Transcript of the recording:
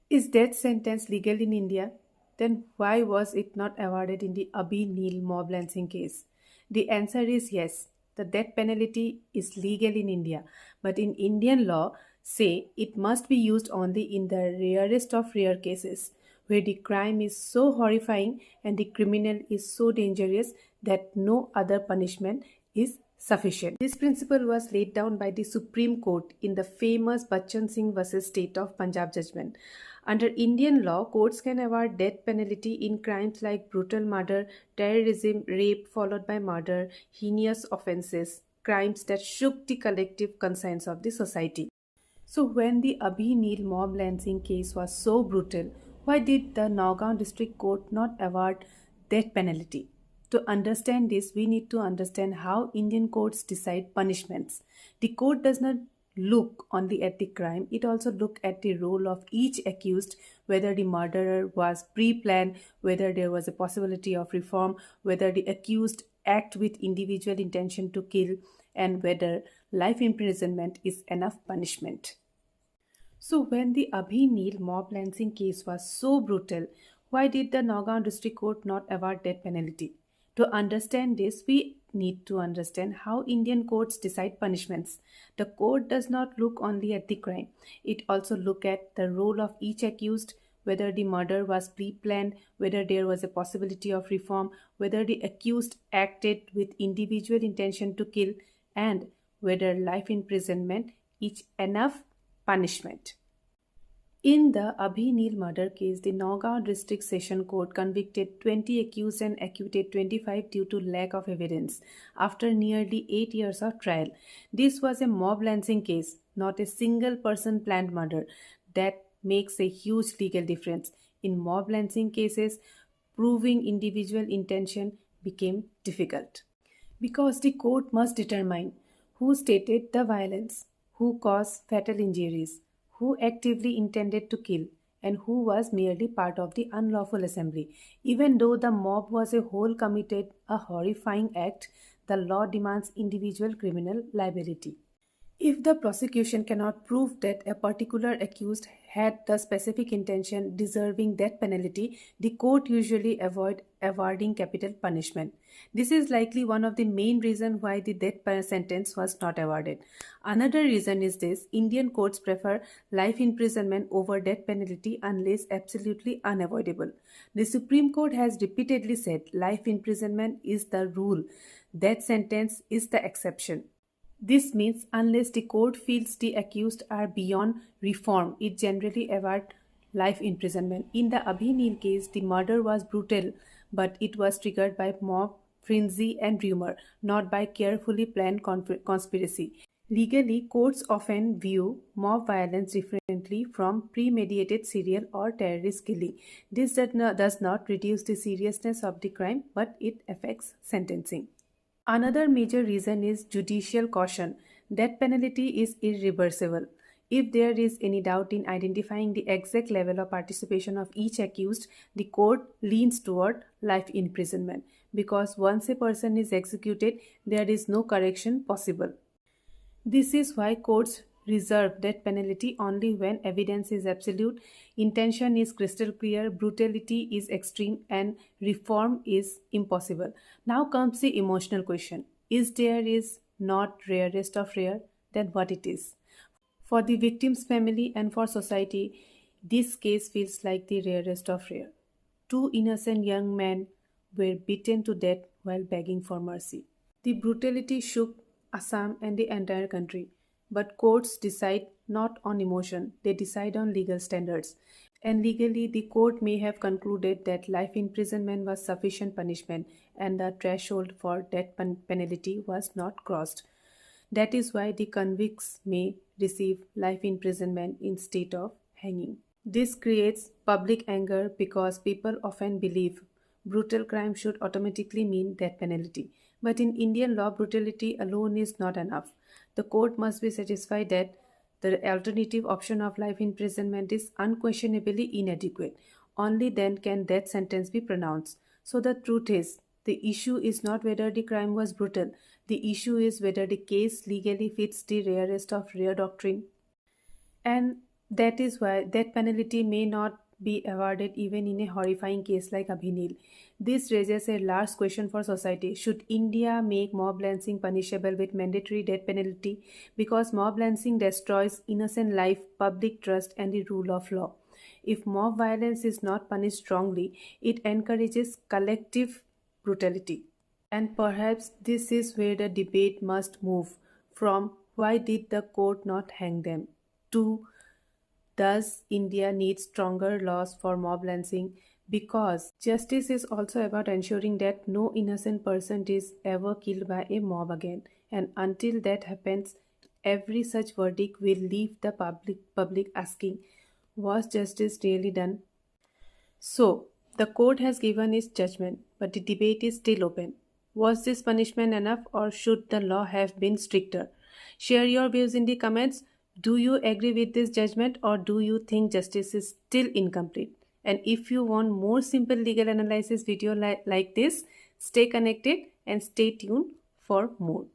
Is death sentence legal in India? Then why was it not awarded in the Abhi Neil mob lancing case? The answer is yes. The death penalty is legal in India, but in Indian law say it must be used only in the rarest of rare cases where the crime is so horrifying and the criminal is so dangerous that no other punishment is sufficient. This principle was laid down by the Supreme Court in the famous Bachchan Singh versus State of Punjab judgment. Under Indian law, courts can award death penalty in crimes like brutal murder, terrorism, rape followed by murder, heinous offences, crimes that shook the collective conscience of the society. So, when the Abhi Neil mob lancing case was so brutal, why did the Nagaon District Court not award death penalty? To understand this, we need to understand how Indian courts decide punishments. The court does not look only at the crime, it also look at the role of each accused, whether the murderer was pre-planned, whether there was a possibility of reform, whether the accused act with individual intention to kill, and whether life imprisonment is enough punishment. So, when the Abhi Neil mob lancing case was so brutal, why did the Nagaon District Court not award death penalty? To understand this, we need to understand how Indian courts decide punishments. The court does not look only at the crime, it also look at the role of each accused, whether the murder was pre-planned, whether there was a possibility of reform, whether the accused acted with individual intention to kill, and whether life imprisonment is enough punishment. In the Abhi Neil murder case, the Nagaon District Session Court convicted 20 accused and acquitted 25 due to lack of evidence after nearly 8 years of trial. This was a mob lancing case, not a single person planned murder. That makes a huge legal difference. In mob lancing cases, proving individual intention became difficult because the court must determine who stated the violence, who caused fatal injuries, who actively intended to kill, and who was merely part of the unlawful assembly. Even though the mob was a whole committed a horrifying act, the law demands individual criminal liability. If the prosecution cannot prove that a particular accused had the specific intention deserving death penalty, the court usually avoid awarding capital punishment. This is likely one of the main reasons why the sentence was not awarded. Another reason is this: Indian courts prefer life imprisonment over death penalty unless absolutely unavoidable. The Supreme Court has repeatedly said life imprisonment is the rule, death sentence is the exception. This means unless the court feels the accused are beyond reform, it generally awards life imprisonment. In the Abhi Neil case, the murder was brutal, but it was triggered by mob frenzy and rumor, not by carefully planned conspiracy. Legally, courts often view mob violence differently from premeditated serial or terrorist killing. This does not reduce the seriousness of the crime, but it affects sentencing. Another major reason is judicial caution. Death penalty is irreversible. If there is any doubt in identifying the exact level of participation of each accused, the court leans toward life imprisonment because once a person is executed, there is no correction possible. This is why courts reserve death penalty only when evidence is absolute, intention is crystal clear, brutality is extreme, and reform is impossible. Now comes the emotional question. Is there is not rarest of rare? Then what it is? For the victim's family and for society, this case feels like the rarest of rare. Two innocent young men were beaten to death while begging for mercy. The brutality shook Assam and the entire country. But courts decide not on emotion, they decide on legal standards. And legally, the court may have concluded that life imprisonment was sufficient punishment and the threshold for death penalty was not crossed. That is why the convicts may receive life imprisonment instead of hanging. This creates public anger because people often believe brutal crime should automatically mean death penalty. But in Indian law, brutality alone is not enough. The court must be satisfied that the alternative option of life imprisonment is unquestionably inadequate. Only then can death sentence be pronounced. So the truth is, the issue is not whether the crime was brutal. The issue is whether the case legally fits the rarest of rare doctrine. And That is why death penalty may not be awarded even in a horrifying case like Abhinil. This raises a large question for society. Should India make mob lancing punishable with mandatory death penalty? Because mob lancing destroys innocent life, public trust, and the rule of law. If mob violence is not punished strongly, it encourages collective brutality. And perhaps this is where the debate must move from why did the court not hang them to does India need stronger laws for mob lancing? Because justice is also about ensuring that no innocent person is ever killed by a mob again. And until that happens, every such verdict will leave the public asking, was justice really done? So, the court has given its judgment, but the debate is still open. Was this punishment enough or should the law have been stricter? Share your views in the comments. Do you agree with this judgment or do you think justice is still incomplete? And if you want more simple legal analysis video like this, stay connected and stay tuned for more.